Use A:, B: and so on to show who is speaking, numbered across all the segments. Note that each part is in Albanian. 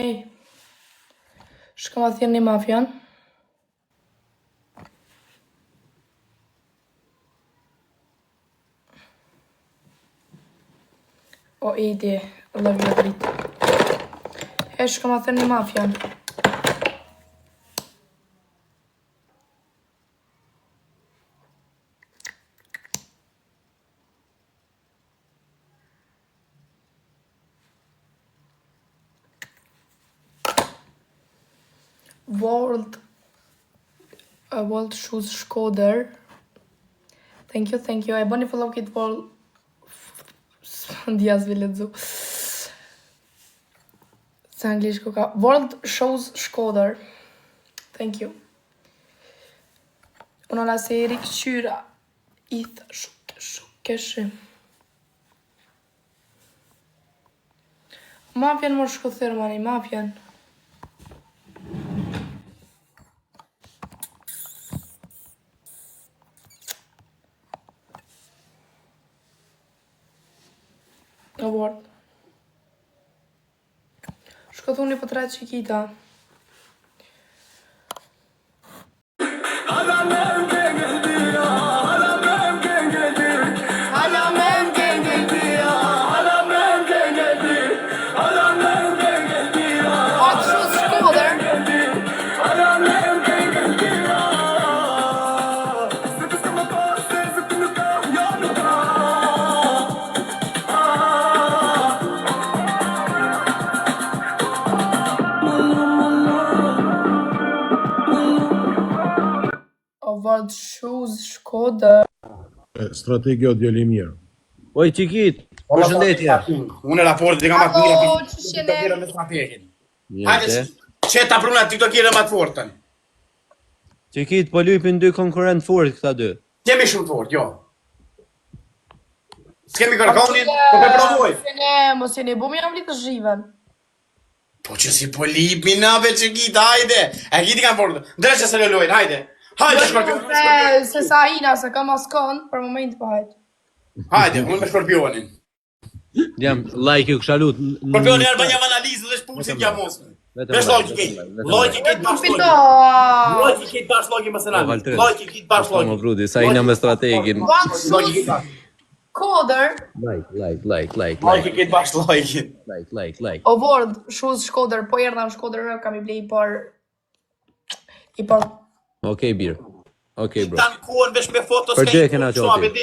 A: Ej, shka ma thjerë një mafjan. O, ide, love you, drit. Ej, shka ma thjerë një mafjan. World Shoes Shkoder. Thank you. E bëni follow kit World... Ndjas vi ledzu. Se anglisht ku ka. World Shoes Shkoder. Thank you. Unë la se Erik Qyra. Ith shukeshi. Mafjan më shko thërmani, mafjan. Award. Shko thuni për 3 qikita. World Shoes Shkoder.
B: Strategjo djali mirë.
C: Oj, Qikit, përshëndetje.
D: Unë raporti kam atë
A: Alo,
D: mirë.
A: që shene?
D: Me strategin. Hajde, çeta pruna TikTokere më të fortën.
C: Qikit, po lypin 2 konkurrent fort këta 2.
D: Kemi shumë fort, jo. S'kemi kërkonin, po me provoj.
A: Mos jeni bu mi jam litë zhiven.
D: Po që si po lipi nabe Qikit, hajde. E kiti kam fortë. Dreqe se lojnë, hajde. Hajde, Shkorpion.
A: Se sa ina, se ka maskon, për moment po hajtë.
D: Hajde, unë me Shkorpionin.
C: Jam, like ju kësha lut.
D: Shkorpioni arë bënjam analizë dhe shpusin kja mosën. Vesh lojki kejtë. Lojki kejtë bashkë
A: Pito!
D: lojki. Lojki kejtë bashkë lojki më sënami. Lojki kejtë bashkë
C: Mo
D: lojki.
C: brudi, sa ina me strategin.
D: Lojki kejtë bashkë.
A: Koder.
C: Like.
D: Lojki kejtë bashkë lojki.
C: Like.
A: O World Shoes Shkoder, po erdha në Shkoder kam i blej i par...
C: Okej, bir. Okej, bro.
D: Tanë kuën vesh me foto
C: Për gjë
D: s'kejtë.
C: kena qoti.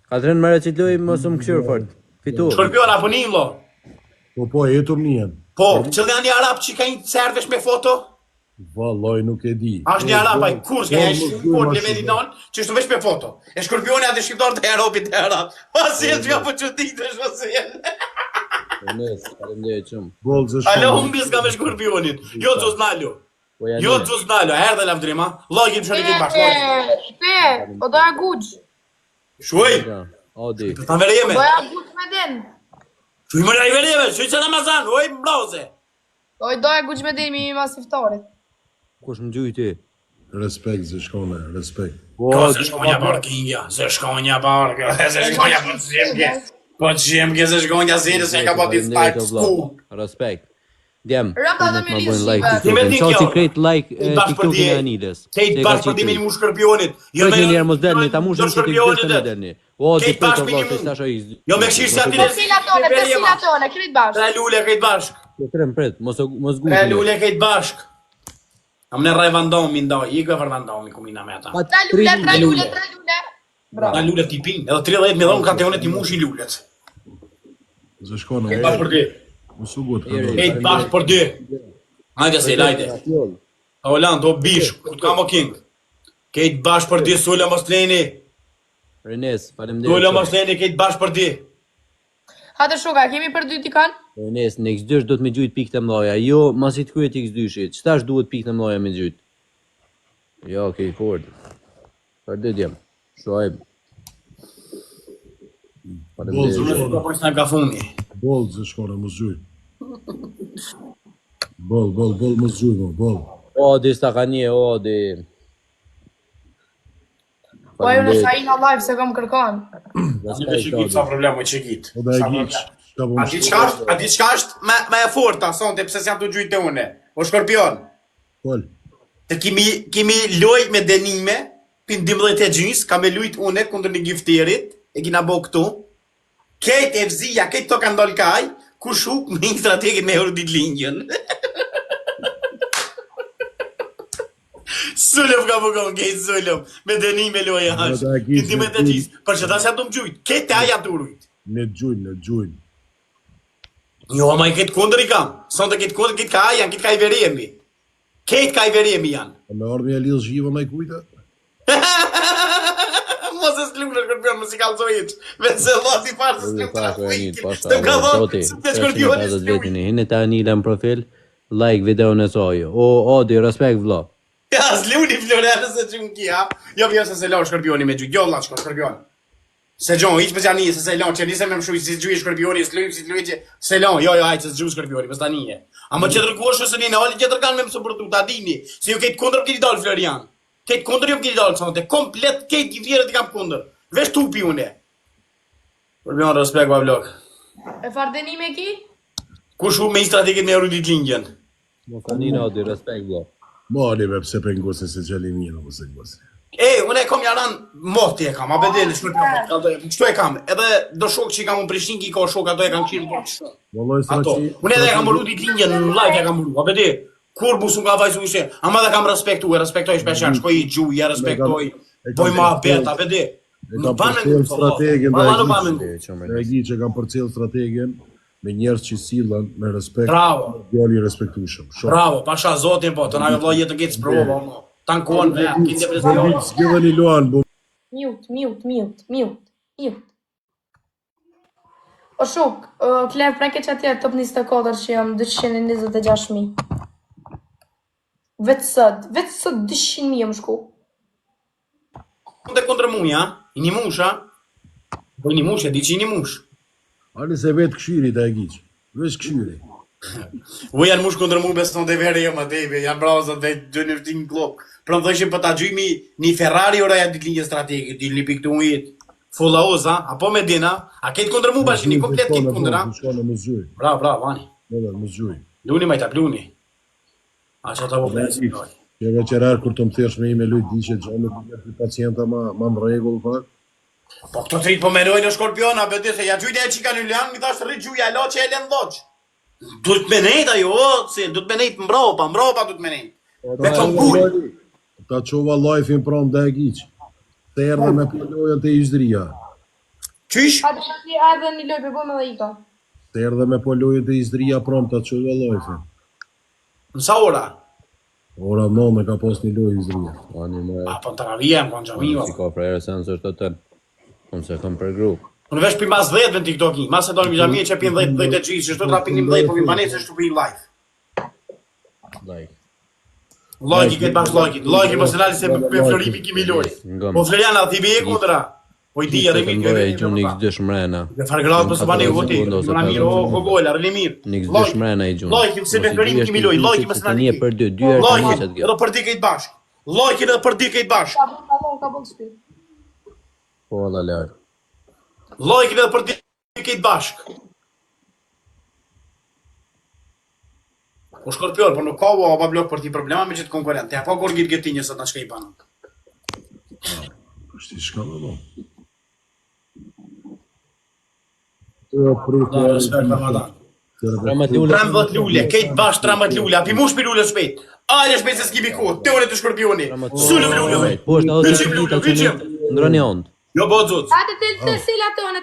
C: Ka të rënë mërë që të loj, mos më këshyrë fort. Fitu.
D: Shkorpion apo një lo?
B: Po, e jetur njën.
D: Po, qëllë janë një arab që ka një cerë vesh me foto?
B: Valloj, nuk e di.
D: Ashtë një arab, aj kur s'ka e shumë por leveli non, që është vesh me foto. E Shkorpioni atë shqiptar të Europit e arab. Vasil që ka po që ditë është vasil.
C: Nes, paremdje qëmë.
B: Bolzë
D: Alo, unë s'ka me Shkorpionin. Jo, Zosnalo. Jo, Zosnalo, herë dhe lavdrima. Login që në kitë bashkë.
A: Shpe, o doja guq.
D: Shuj,
C: Odi.
D: ta verjeme.
A: Doja guq me den.
D: Shuj më raj verjeme, shuj që në mazan, oj, mbroze.
A: Doja guq me den mi masiftarit.
C: Kush më gjuj ti?
B: Respekt, zë shkone, respekt.
D: Ko se shkonja parkingja, se shkonja parkë, se shkonja për të gjemke. Po të gjemke, se shkonja zirë, se ka po t'i stajt s'ku.
C: Respekt. Djem,
A: Rëmta dhe me
C: ma
A: lisë
C: bojnë like
A: shive.
C: TikTokin.
D: Ti
C: Qa
D: kjo.
C: si krejt like
D: Kejt bashkë për
C: TikTokin e
D: dje.
C: Aniles.
D: Kejt bashkë për dimin mu Shkorpionit.
C: Jo me njerë mos delni, ta mushën që t'i gjithë të delni. O, di
D: Kejt
C: për
D: bashkë
C: të
D: për
C: vlasë,
D: dimin
C: shtasho i...
D: Jo me këshirë se ati
A: Pesila tone, krit bashkë.
D: Tre lule kejt bashkë.
C: Krem pret, mos
D: Tre
C: gutë.
D: lule kejt bashkë. Am në raj vandomi ndoj, i kve për vandomi kumina me ata.
A: Tre lule.
D: Tre lule t'i pin, edhe 30 milon ka te one t'i mushi lulet.
B: Zë shkone,
D: Kejt bashkë për dy.
B: Mësu gut.
D: Kejt bashkë për dy. Hajde se, lajde. Holland, o bish, ku t'kam o king. Kejt bashkë për dy, sulle mos leni.
C: Renes, falem
D: Sulle mos leni, kejt bashkë për dy.
A: Hate shoka, kemi për 2 t'i kanë?
C: Renes, në X2 do të me gjujt pikë të mloja. Jo, masit kryet X2-shit. Qëtash duhet pikë të mloja me gjujt? Jo, okej, ford. Për dhe djem. Shoajb.
B: Bolzë shkone.
D: Po s'na ka funi.
B: Bolzë shkone, mos gjuj. Bol, mos gjuj, bol.
C: O, di sta ka një, o, di...
A: Po e në sa ina live se kam kërkan.
D: Një të qikit sa problem me qikit.
B: O da e giq. po
D: A di çka është me e forta, sonte pse s'jam të gjujtë une. O Skorpion,
B: Fol.
D: të kemi loj me denime, pin 12 e gjys, ka me lujt une kundër një gifterit, e kina bo këtu. Kejt e vzija, kejt to ka ndoll kaj, ku shuk me një strategit me euro ditë lingjën. Sulëm ka përgon, kejt sulëm, me denime loj e hash. Pin 12 e gjys, për që ta se atë më gjujt, kejt e aja të urujt.
B: Në gjujnë.
D: Jo, ma i këtë kundër i kam. Sonte këtë kundër, këtë ka ajan, këtë ka i veremi. Këtë ka i veremi janë.
B: Me ardhme e lidhë zhiva me i kujta?
D: Mos e s'lumë në Skorpion, më si kalzojit. Vetë Allah si farë, s'lumë të rafujit. Të më ka
C: Zoti,
D: thonë, të Skorpion e
C: 350
D: s'lumë.
C: vetin e hinë ta anila në profil, like videon e soj. O, Odi, respekt vlla.
D: Ja, s'lumë një Florianës e që më kia. Jo, vjo se se lau Skorpioni me gjujt. Jo, la, Skorpion. Se gjon, hiq për gjani, se lon, që nisem me më shuj, si gjuj Skorpioni, si t'luj që se lon, jo, hajtë, se s'gjuj Skorpioni, për s'tanije. A më qëtër kuosh ose një në oli, qëtër kanë me më sëpërtu, ta dini, se ju kejtë kundër këti dalë, Florian. Kejtë kundër ju këti dalë, sonte, komplet kejtë gjithjerët i kam kundër. Vesh tupi une. Skorpion, respekt, ba vlog.
A: E farë denime ki?
D: Ku shu me i strategit me erudit lingjen?
C: Mos anina Odi, respekt vlla.
B: Mali me pse pengosin se gjeli një në mëse ngosin.
D: Unë e kam jaran moti e kam, a bedeli Skorpion, kështu e kam, edhe do shok që i kam unë Prishtinki, ka shok ato e kam qirë bërë.
B: Vallaj
D: Ato, unë edhe e kam bërru ditë lingjen në live e kam bërru, a bedi, kur busu nga vajzu ishe, ama dhe kam respektu, e respektoj shpesher, shkoj i gjuj, e respektoj, boj ma bet, a bedi. Nuk banë në
B: strategin
D: valla nuk banë në
B: e gi që kam përcjell strategin me njerëz që sillen me respekt.
D: Bravo.
B: Djali i respektueshëm. Shoh.
D: Bravo, pasha zotin po, të na vëllai jetë këtë sprova, mo. Tankon ve, kitë depresion.
B: Zgjidheni luan, bu.
A: Mute. O shuk, Klev, preke që atje top 24 që jam 226.000. Vetë sot 200.000 jam shku.
D: Të kundër muja, i një musha. Po i një mush, e di që i një mush.
B: Ali se vetë këshyri të e gjiq. Vesh këshyri.
D: U janë mush kundër mu beson dhe vere jo më debe, janë brazët dhe dy një vëtin klop. Pra më dhëshim për ta gjujmi një Ferrari ora ja ditë linje strategit, di lipi këtu ujit. Fulla oza, apo me dina, a ketë kundër mu bashkë, një komplet ketë kundër, ha?
B: Shkone më zhuj.
D: Bravo, vani.
B: Më zhuj.
D: Luni majta, pluni. A që ta po plesi, broj.
B: Që nga qerar kur të më thesh me i me lujt di që gjonë të pacienta ma në regull, pak.
D: Po këto trit po meroj në Skorpiona, bëti se ja gjujtë e qika në ljanë, mi thash rrit gjuja, lo që e len dhoq. Du të menejt ajo, se du të menejt mbrapa du të menejt. Me të mbuj.
B: Ta qova lajfin pram dhe e gjiq. Të erdhe me pëllojën të izdria.
D: Qysh?
A: Edhe një loj përbojmë dhe ika.
B: Të erdhe me pëllojën të izdria pram ta qova lajfin.
D: Nësa ora?
B: Ora no me ka pas një loj izdria.
C: Ani më
D: A, po në të ravija, më në gjami,
C: si ka për sensor të tën. Unë se kam për grup.
D: unë vesh për mas 10 në TikTok-i, mas e dojnë gjami e që pin 10 e gjisë, që shtu të rapin një 10, po mi banet se shtu për live.
C: Like.
D: Lojki këtë bashkë lojki, lojki personali se me Florimi kimi loj. Po Floriana, ti be e kundra. Po i di, edhe mi
C: Ngoja i gjun niks dysh mrena.
D: Dhe fargërat për së bani u voti, më na mirë, o gojla, rëni mirë.
C: Niks dysh mrena i gjun.
D: Lojki, se me Florimi kimi loj, lojki më së
C: Tani e për dy herë tani
D: Lojki,
C: çat gjë.
D: edhe për di këtë bashkë. Lojki edhe për di këtë bashkë.
A: Ka bon shpi.
C: Po alla lart.
D: Lojki edhe për di këtë bashkë. O Skorpion, po nuk ka u aba blok për ti problema me qëtë konkurent. Ja po kur gjithë gëti njësët në shkej banë.
B: Është i shka dhe do.
D: Da, respekt, Ramadan.
C: Ramat lule.
D: 13 lule, kejtë bashkë 13 lule, api mu shpi lule shpejt. Ajde shpejt se s'kibi kohë, teore të Skorpioni. Sullu lule.
C: Po është edhe
D: Vyqim lule, vyqim.
C: ngroni ond.
D: Jo, bo dzut.
A: Hajde të sila tona,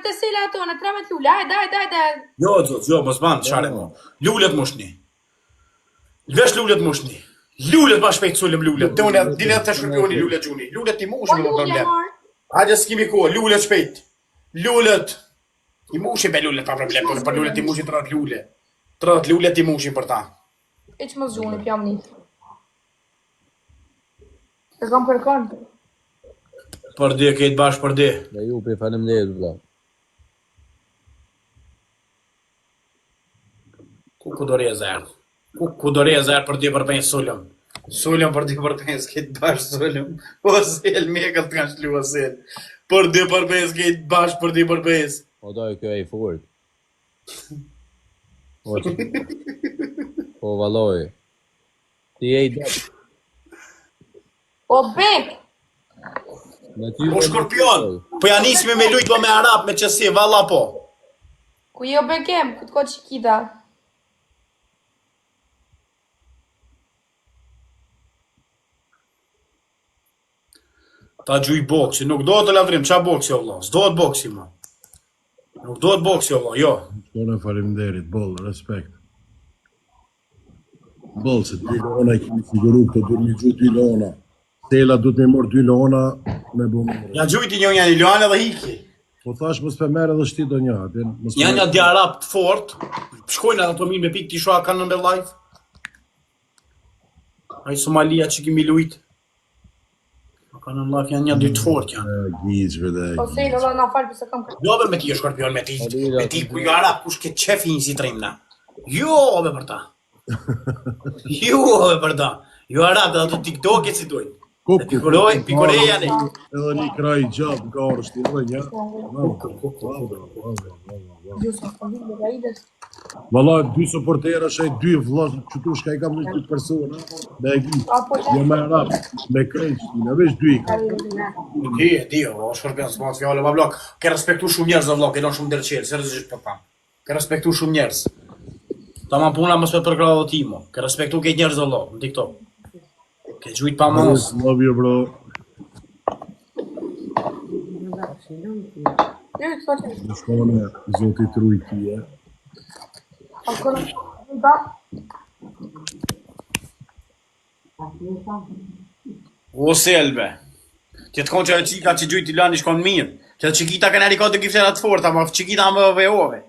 A: 13 lule, hajde.
D: Jo, dzut, jo, mos banë, share mo. Lullet mushni. Vesh lullet mushni. Lullet ma shpejt sullim lullet. Te unë dilet të Skorpioni lullet gjuni. Lullet ti mushni me më problem. Ajde s'kimi kohë, lullet shpejt. Lullet. I mushi be lullet pa problem, për lullet ti mushi 30 lule. 30 lullet ti mushi për ta.
A: E që më zhuni, pjam një. E kam përkon.
D: Për dhe, kejtë bashkë për dhe.
C: Dhe ju për faleminderit vëlla.
D: Ku do re zërë? Ku do re zërë për dhe për penjë sullëm? Sullëm për dhe për penjë s'kejtë bashkë sullëm. O sel, mekët të kanë shlu o sel. Për dhe për penjë s'kejtë bashkë për dhe për penjë.
C: O doj kjo e i fort. O, po, valloj. Ti je i dop.
A: O bek!
C: Me ty...
D: Po Skorpion, po ja nismi me lujt po me Arab me qësi, valla po.
A: Ku je o bekem? Ku t'ko qikita?
D: Ta gjuj boksi, nuk do të lavdrim, qa boksi o valla, s'do të boksi ma. Nuk do të boksi o valla, jo.
B: Shkone faleminderit, boll, respekt. Boll, se 2 lona i kemi siguru këto dur mi gju 2 lona. Tela du të me mor 2 lona me bu mërë.
D: Ja gjujti një janë i luan edhe hiki.
B: Po thash mos pe merë edhe shti do një.
D: Janë një djarap të fort, shkojnë edhe të minë me pik t'i shua kanë në live. Ai Somalia që kemi lujt. Kanë në live janë një dy të fort janë.
B: Gjizve dhe
A: Po se në na falë pëse kam kërë.
D: Jo be me ti e Skorpion, me ti ku jo Arab, kush ke qefi një si trimna. Jo be për ta. Jo be për ta. Jo Arab dhe ato TikTok e si dojnë. Pikore janë.
B: edhe një kraj gjabë nga orë shtirë një.
A: Gjusë, po vinë dhe ides.
B: Valla, 2 supportera shaj 2 vllaz qëtu shka i kam në 2 persona. Me e gjithë. Jo me Arab, me krejt, në veç 2 i ka.
D: Di, o Skorpion s'ma të fjallë, ma blok. Ke respektu shumë njerëz dhe vlok, e do shumë dërqelë, seriozisht po tham. Ke respektu shumë njerëz. Ta ma puna mos me përkrado dhe timo. Ke respektu ke njerëz dhe vlok, në TikTok. Ke gjujt pa mos.
B: Love you, bro. Shkone, zoti truj tije.
D: O selbe. Që të konë që e qika që gjujt i lani shkon mirë. Që të qikita kanë erika të gifterat forta, ma qikita më vejove.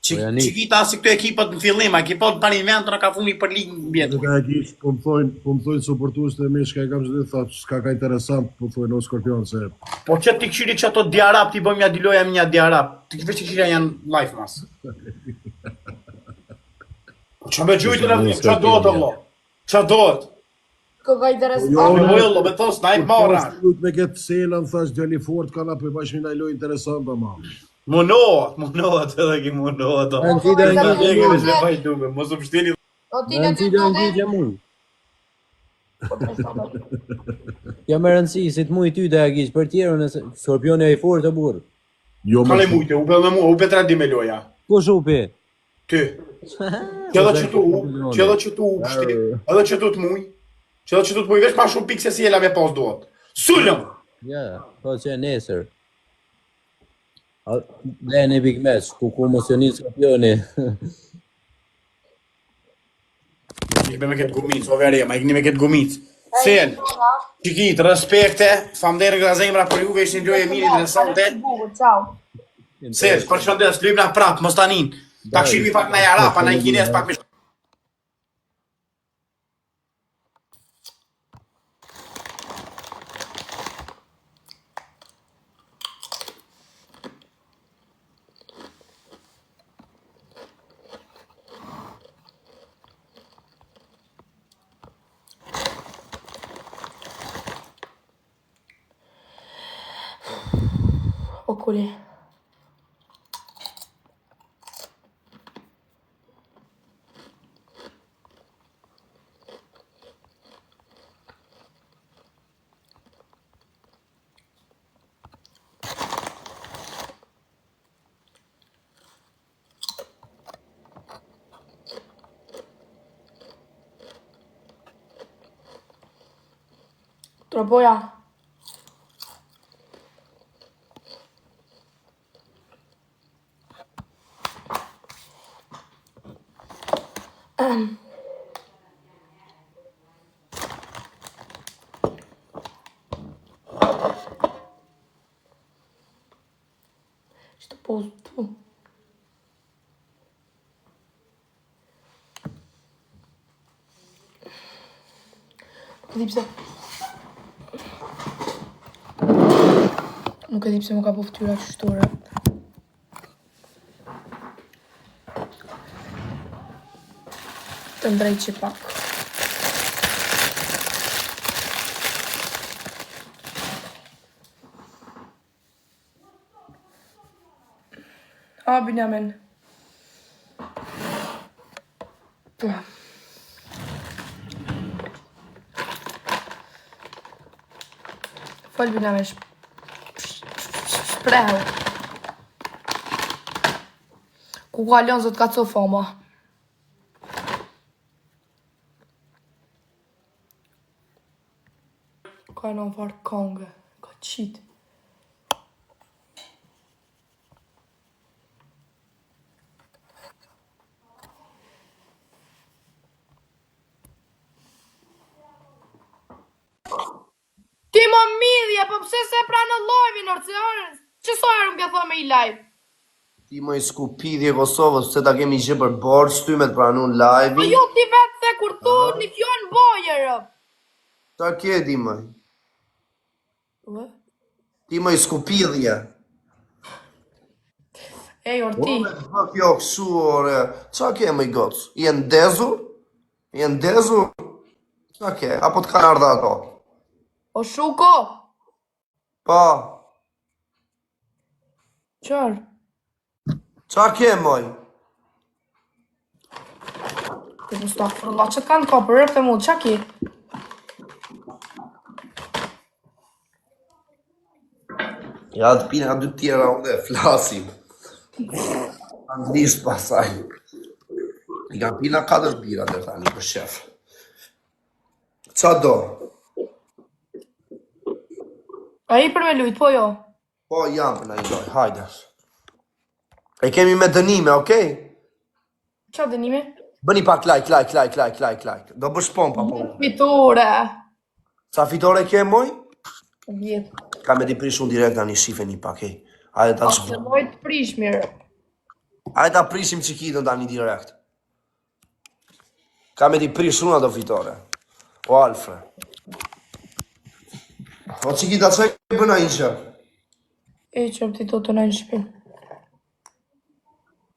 D: Qikita si këto ekipat në fillim, ekipat për invent në ka fumi për ligë në bjetër.
B: Nuk e kish, po më thojnë supportues të mi shka e kam që dhe thot, s'ka ka interesant, po thojnë o Skorpion se...
D: Po që ti këshiri që ato diarab, ti bëjmë një diloja me një diarab. Ti veç që këshirja janë life mas. Që me gjujtë në vëllim, që do të vlo? Që do të?
A: Koga interesant.
D: Me vëllo, me thos, na i marra.
B: Me këtë selan, thash djali fort, ka na për bashkë një loj interesant, ama.
D: Munohet edhe ki munohet.
C: Në ti dhe
D: Mos u pështini.
C: Në ti dhe ngjitje muj. Ja me rëndësi, si të muj ty dhe agish, për tjerën e Skorpioni e i fort të burë.
B: Jo më
D: Kale mujte, u bëllë mu, u betra di me loja.
C: Ku shupi?
D: Ty. Që edhe që tu u pështini, edhe që tu të muj. Që edhe që tu të muj, veç ma shumë pikë se si jela me pas dohet. Sullëm!
C: Ja, po që e nesër. Dhe në big match, ku mosionit Skorpioni.
D: Ikbe me këtë gumic, o verje, ma ikni me këtë gumic. Sen, qikit, respekte, famderë nga zemra për juve, ishtë një lojë e mirë interesante. Sen, për shëndes, lujmë na prapë, mos tanin. Pak shimi pak na jara, pa na i kines, pak me...
A: Okuli. Troboja. Što pozu tu. Nuk e di pse më ka po ftyra qështore. Të ndrejt që pak. Binjamin. Fol bina me shprehu. Ku kalon zot ka co fama. Ka në farë kongë. Ka qitë. Ti më midhje, po pse se pra në live-in, që sa herë më thua me i live?
E: Ti më i skupidhje Kosovës, se ta kemi gjë për borç, ty me të pranun live-in.
A: Po jo ti vetë se kur tu një fjallë bojerë.
E: Ta ke ti më? Ti më i skupidhje.
A: Ej, orti.
E: Po kjo këshu, ore. Qa ke më i gocë? I ndezur? I ndezur? Qa ke? Apo të kanë ardha ato?
A: O shuko.
E: Pa.
A: Qërë?
E: Qa ke moj?
A: Të më stakë fërla, që kanë ka për rëpë të mu, qa ki?
E: Ja të pina dy tjera unë flasim. Anglisht pasaj. I kam pina 4 bira dhe tani për shef. Qa do?
A: A i për me lujt, po jo?
E: Po jam për na i doj, hajde. E kemi me dënime, okej?
A: Qa dënime?
E: Bëni pak like. Do bësh pompa po.
A: Fitore.
E: Sa fitore ke moj?
A: Vjetë.
E: Ka me di prish unë direkt tani shife një pak, hej. Hajde ta
A: Se dojt prish mirë.
E: Hajde ta prishim qikitën tani direkt. Ka me di prish unë ato fitore. O Alfre. O qikita që e bëna i që?
A: E që ti do të në shpin.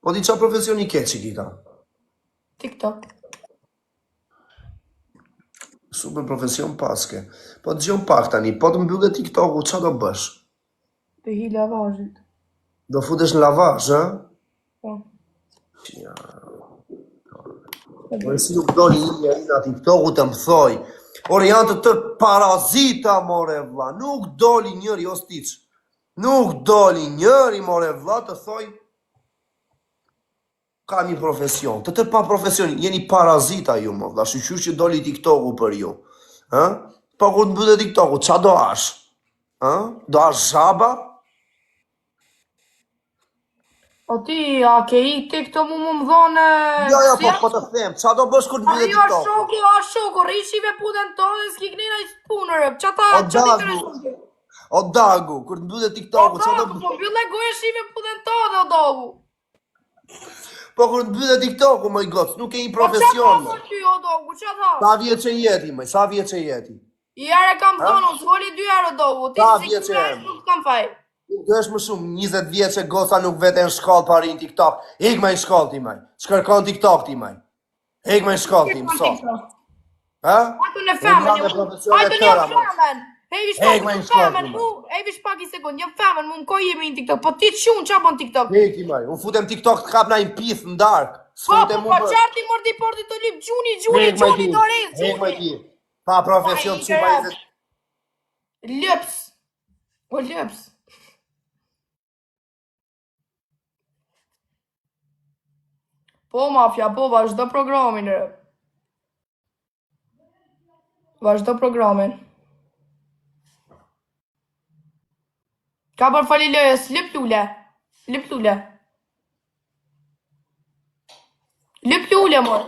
E: Po di qa profesioni ke qikita?
A: TikTok.
E: Super profesion paske. Po të gjon pak tani, po të mbyllë TikTok-u, qa do bësh?
A: Të hi lavazhit.
E: Do futesh në lavazh, ha?
A: Po.
E: Ja. Po si nuk doli një njeri nga TikTok-u të më thoj. Ore janë të tërë parazita, more vla. Nuk doli njëri, o stiq. Nuk doli njëri, more vla, të thoj. Ka një profesion. Të tërë pa profesion, jeni parazita ju, mo vla. Shqyqyr që doli TikTok-u për ju. Ha? Po kur të mbyllë TikTok-u, qa do ash? Ha? Do ash zhaba?
A: O ti, a ke i TikTok mu më dhone...
E: Jo, po të them, qa do bësh kur të mbyllë TikTok-u?
A: A shoku, rishive puden to dhe s'ki knina i punërë, qa ta...
E: O Dagu, kur të mbyllë TikTok-u, qa do bësh?
A: Po mbyllë e goje shive puden to dhe o Dagu.
E: Po kur të mbyllë TikTok-u, më i gocë, nuk e një profesion.
A: Po qa ta ty o Dagu, qa ta?
E: Sa vjetë që jeti, mëj, sa vjetë që jeti?
A: I ere kam thonë, s'voli 2 euro Dagu, ti
E: Sa
A: si
E: vjetë që
A: këtë nuk kam faj.
E: Të është më shumë, 20 vjetë që goca nuk vete në shkallë pari në TikTok. Ik me në shkallë ti, maj. Shkërkon TikTok ti, maj. Ik me në shkallë ti, mëso. Ha?
A: Hajtu në femen, hajtu një femen. Evi shpak i sekund, një femen, mu më ko jemi në TikTok, po ti qunë qa bon TikTok?
E: Ik i maj, unë futem TikTok të kap na i pith në dark.
A: Po qarti mordi porti të lip, gjuni, do rejtë,
E: Ik maj ti, pa profesion që pa i dhe...
A: Lëps, o lëps. Po mafja, po vazhdo programin, rë. Vazhdo programin. Ka për fali lojës, lip lule. Lip lule. Lip lule, mor.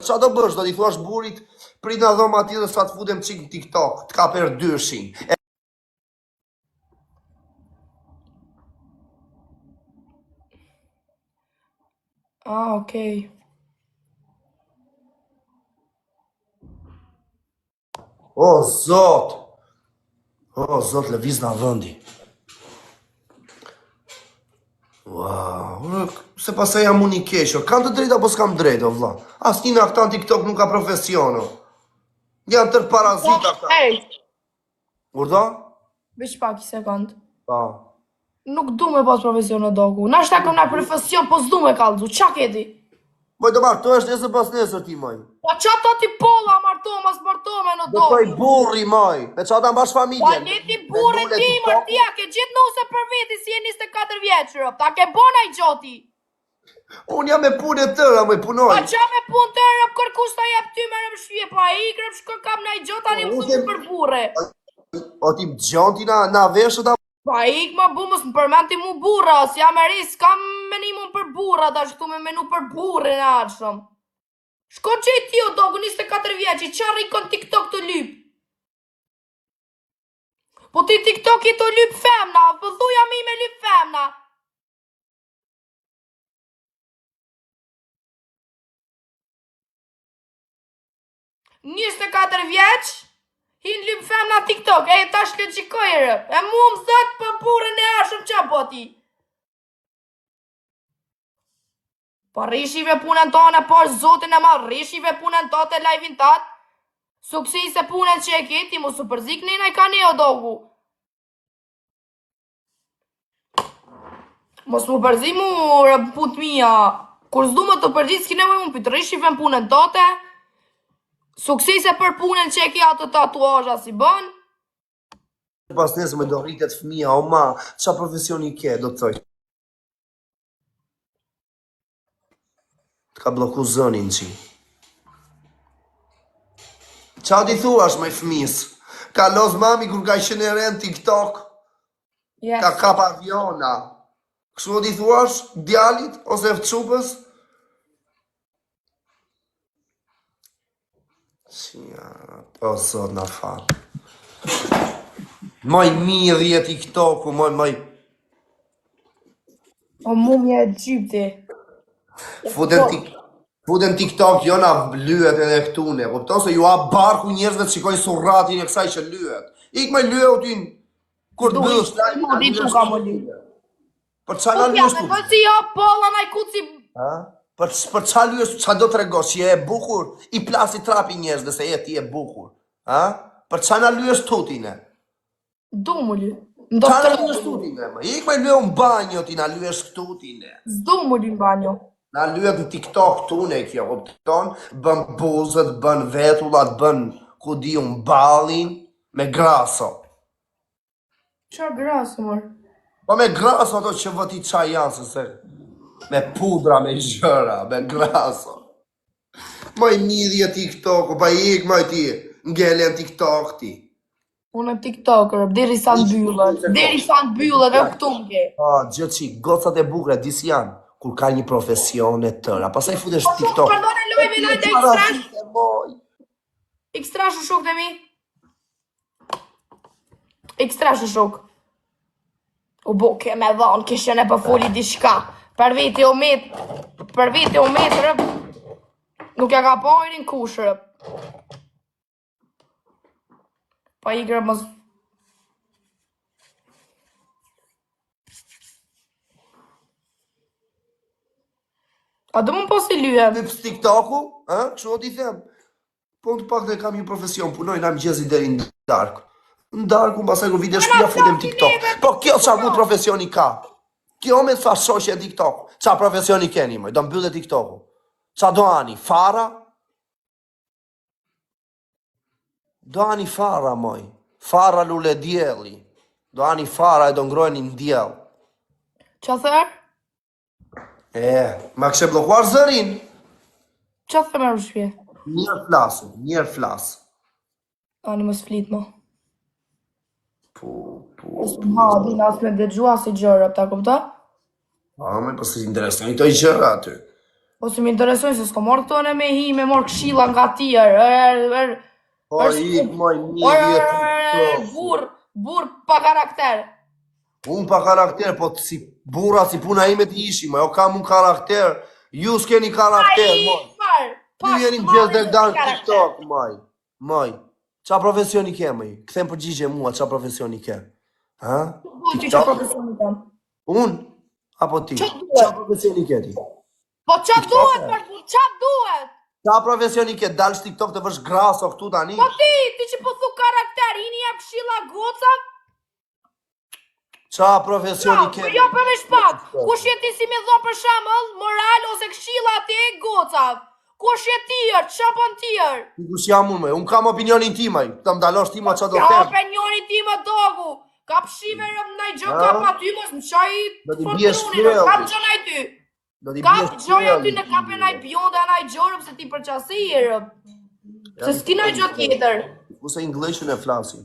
E: Qa do bësh, do t'i thuash burit, prit nga dhoma ati dhe sa të futem qik TikTok, t'ka per dyshin.
A: Okej.
E: O, Zot! O, Zot, lëviz nga vëndi. Wow, se pasaj jam unë i keqo. Kam të drejt apo s'kam drejt, o vla? As një nga këta në TikTok nuk ka profesiono. Janë tërë parazita këta.
A: Ej,
E: Urdo?
A: bish pak i sekund.
E: Pa.
A: Nuk du me pas profesion në dogu. Na shta kom na profesion, po s'du me kalzu. Qa keti?
E: Moj do martohesh nesër pas nesër ti, moj.
A: Po qa ta ti polla martoma, s'martome në
E: Do
A: do.
E: toj burri, moj. Me qa ta mbash
A: Po
E: familjen.
A: leti burre ti, martia, ke gjithë nuse për veti si e 24 vjeqër, ta ke bona i gjoti.
E: Unë jam me punë e tëra, moj, punoj.
A: Pa qa me punë të rëp kërkus ta jep ty me rëp shvje, pa i krep shko kam na i gjot tani më thumë për burre.
E: O ti gjonti na veshët a...
A: Pa i këma bumës më përmenti mu burra, si jam e ris, kam menimun për burra, ta shtu me menu për burre në arshëm. Shko që i ti o dogu 24 vjeqi, qa rikon TikTok të lyp? Po ti TikTok i të lyp femna, po thuja mi me lyp femna. Njështë 4 vjeq, hin lyp femna TikTok, e tash le qikojrë, e mu më thët për burën e ashëm qa po ti. Po rishive punën tonë, po zotin e ma rishive punën tote live-in tatë, suksise punën që e keti, mu su përzik nina i ka ne o dogu. Mos mu përzi mu rëput mija, kur zdu më të përzi s'ki nevoj mu pëtë rishive në punën tote, suksise për punën që e ki ato tatuazha si bën.
E: Pas nesër me do rritet fëmija, o ma, qa profesioni ke, do të thoj. Ka bloku zënin qi. Qa ti thuash me fëmis? Ka loz mami kur ka ishën e rend TikTok?
A: Yes.
E: Ka kap aviona? Kështu ti thuash djalit ose fëqupës? O sot na fal. Moj mirë je TikToku, moj.
A: O mumje e gjipti.
E: Futen TikTok, jo na lyet edhe këtune, kupton se ju a barku njerëzve të shikojnë surratin e kësaj që lyet. Ik me lyet u tin, kur të bësh për qa na lyes tu?
A: Po si jo, polla na i kuci.
E: Për qa lyes, qa do të regosh, që je e bukur, i plasi trapi njerëzve se je ti e bukur. Për qa na lyes tutine?
A: Do mu ly.
E: Qa na lyes tutine? Ik me lyet në banjo ti na lyes tutine.
A: Zdo mu ly në banjo.
E: Na lyet në TikTok tune kjo, kupton, bën buzët, bën vetullat, bën ku di unë ballin me graso.
A: Qa grasë, mor?
E: Po me graso ato që vëti qa janë, se me pudra, me gjëra, me graso. Moj midhje TikTok, pa ik moj ti, ngele në TikTok ti.
A: Unë në TikTok, rëp, deri sa në byllët, e këtu mge.
E: Gjë qik, gocat e bukre, disi janë. Kur ka një profesion e tëra, pasaj futesh TikTok.
A: Pardon e lojve lojt e ekstrash. Ekstrash u shok të mi. Ekstrash u shok. U bo, ke me dhanë, kishën e përfoli di shka. Për vete o met, rëp. Nuk ja ka pojrin kush, rëp. Pa i grëp mos... A do më posi lyhe?
E: Lips TikToku, kështu o t'i them. Po në pak dhe kam një profesion, punoj në mëgjezi deri në darkë. Në darkë, pasaj kur vide shpia futem TikTok. Po kjo qa mu profesioni ka? Kjo me të fashoshe TikTok. Qa profesioni keni, moj, do mbyllë TikToku. Qa do ani, fara? Do ani fara, moj. Fara lule djeli. Do ani fara e do ngrojni në djel.
A: Qa thër?
E: Ma kështë blokuar zërin.
A: Qa thër me rëshpje?
E: Njerë flasë.
A: Ani më s'flit më. Ha, din as me dëgjua si gjërë, ta kupta?
E: Me përse si interesojnë të i gjërë aty.
A: Po si më interesojnë se s'ko morë këtone me hi, me morë këshilla nga tjerë.
E: Po i moj një vjetë.
A: Burr pa karakter.
E: Unë pa karakter, po si burra si puna ime t'ishim, jo kam unë karakter, ju s'keni karakter, moj. Ju jeni në gjithë dhe danë TikTok, moj. Qa profesioni ke, moj? Këthem përgjigje mua, qa profesioni ke?
A: Qa profesioni ke?
E: Unë? Apo ti? Qa profesioni ke ti?
A: Po qa duhet, për qa duhet?
E: Qa profesioni ke? Dalsh TikTok të vësh graso këtu tani?
A: Po ti që po thu karakter, i një këshilla goca?
E: Qa profesioni
A: Po
E: ke?
A: jo për me shpak. Kush je ti si me dho për shemëll moral ose këshilla ti e gocav? Kush je ti qa pën tjerë?
E: Kush jam unë, unë kam opinionin timaj, të mdalosh tima qa do
A: Ja
E: them.
A: opinioni ti më dogu. Ka pëshime rëm në gjë
E: Ha?
A: ka pa ty mos më qaj
E: Do t'i bje
A: fortunin, ka
E: shkrelli.
A: gjë në ty.
E: Do t'i
A: Ka
E: bje
A: gjoja ty
E: shkrelli.
A: në kape naj bjonde a naj gjorëm se ti për qasi i rëm. Se s'ki naj gjë tjetër.
E: Ose ingleshën e flasin.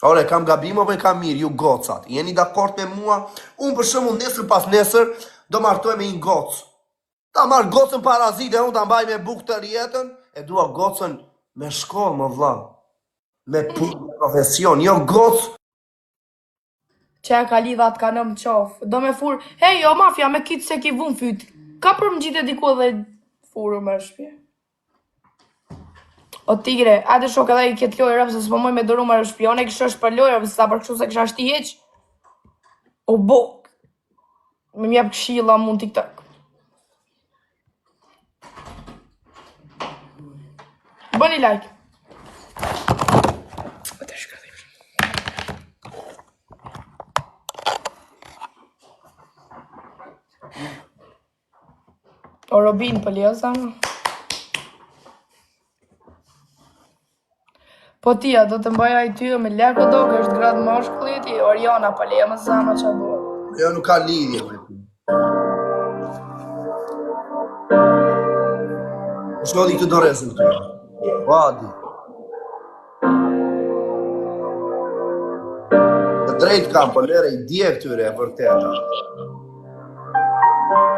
E: Ore, kam gabim apo e kam mirë, ju gocat. Jeni dakord me mua? Unë për shembull nesër pas nesër do martoj me një gocë. Ta marr gocën parazite, unë ta mbaj me bukë të rjetën, e dua gocën me shkollë, më vlla. Me punë, me profesion, jo gocë.
A: Që ka lidhat ka në më qofë. Do me fur, hej, jo mafja, me kitë se ki vun fyt. Ka për më gjitë e diku dhe furë më shpje. O tigre, ate shok edhe i ketë lojë rëpë se s'po moj me dëru më shpione, kështë është për lojë rëpë se sa për kështu se kësha shti heq. O bok. Me mjep këshilla mund TikTok. Bëni like. O Robin për liosa më. Po tia, do të mbaja i tyre me leko do, kështë gradë mashkulliti, Oriana për lija më zama që bo.
E: Jo nuk ka lidhje me ty. Shodi këtë doresën të. Vadi. Të drejt kam, për lere i dje këtyre e vërteta.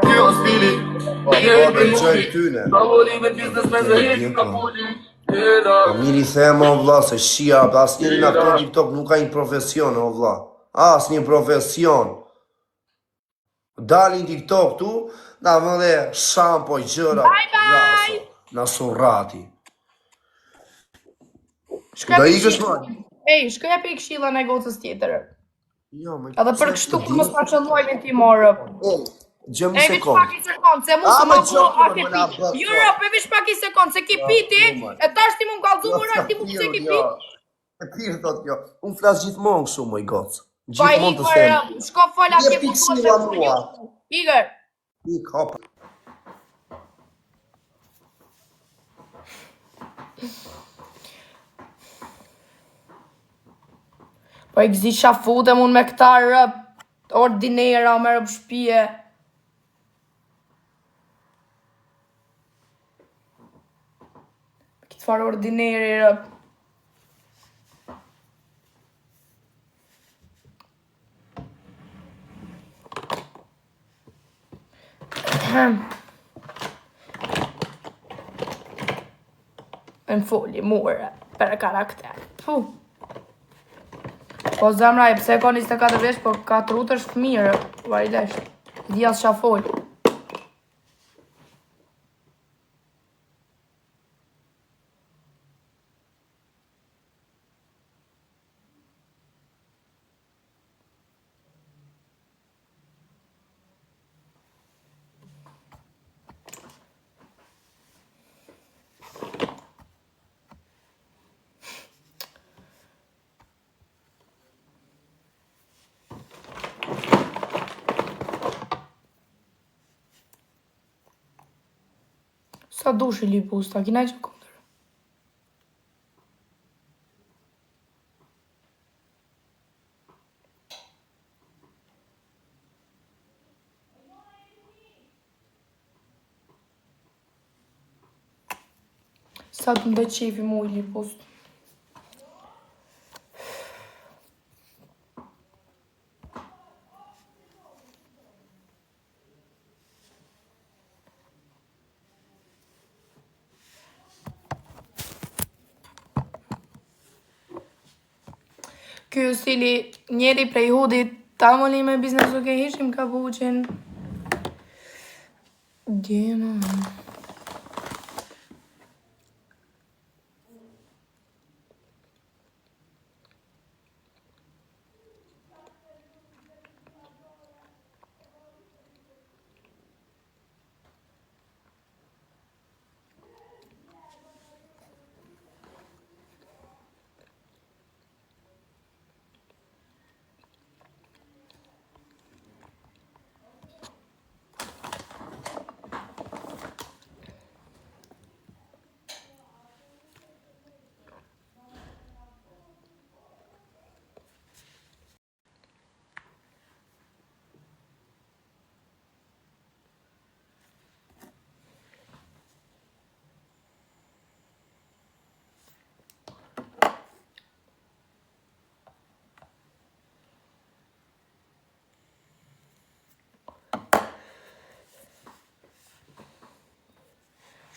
E: Po, dhe gjojnë tyne. Po miri thema o vlla se shia, as njëri nga këto TikTok nuk ka një profesion o vlla. As një profesion. Dalin TikTok tu, na vëndhe shampo i gjëra.
A: Bye.
E: Na surrati.
A: Shka
E: Do
A: pi
E: ikësh
A: këshilla.
E: ma?
A: Ej, shka pe këshilla në gocës tjetër.
E: Jo, me
A: Edhe për kështu ku mos pa qëllojnë ti morë.
E: Gjëm një
A: E vish
E: sekund.
A: pak i sekund, se mu
E: A,
A: se
E: me
A: ma bu
E: qoftë,
A: a ke
E: më na
A: pi.
E: bët,
A: Jo, e vish pak i sekund, se ki piti, e tash ti mu më kalzu më rrë, ti mu pëse ki pi.
E: E pirë thot jo. Unë flas gjithmonë kështu moj gocë.
A: Pa
E: Gjithmonë të
A: Igor,
E: them.
A: shko fola
E: Je
A: ke ku
E: piksila mua.
A: Igor,
E: Ik hop.
A: po i gzi shafutem unë me këta rëp, ordinera, me rëp shpije. Këtë farë ordineri rëp. Në folje, mure, për karakter. Puh. Po zemra e pse ka 24 vesh, po ka trut është mirë, varilesh. Dhja s'qa fol. Sa dushi li pusta, kina që kondër. Sa të ndë qefi mu i li pust. Ky stili njeri prej hudit, ta mëlli me biznesu ke hishim ka buqin. Djema.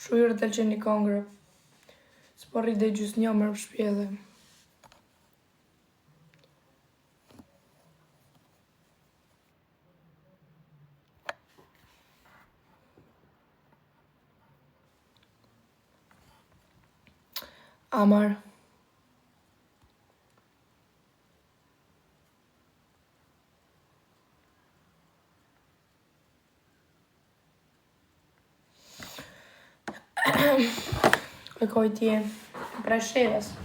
A: Shujër të që një kongre. S'po rrit dhe gjus një mërë për shpjede. Amar. E koj tje. Pra shqeves.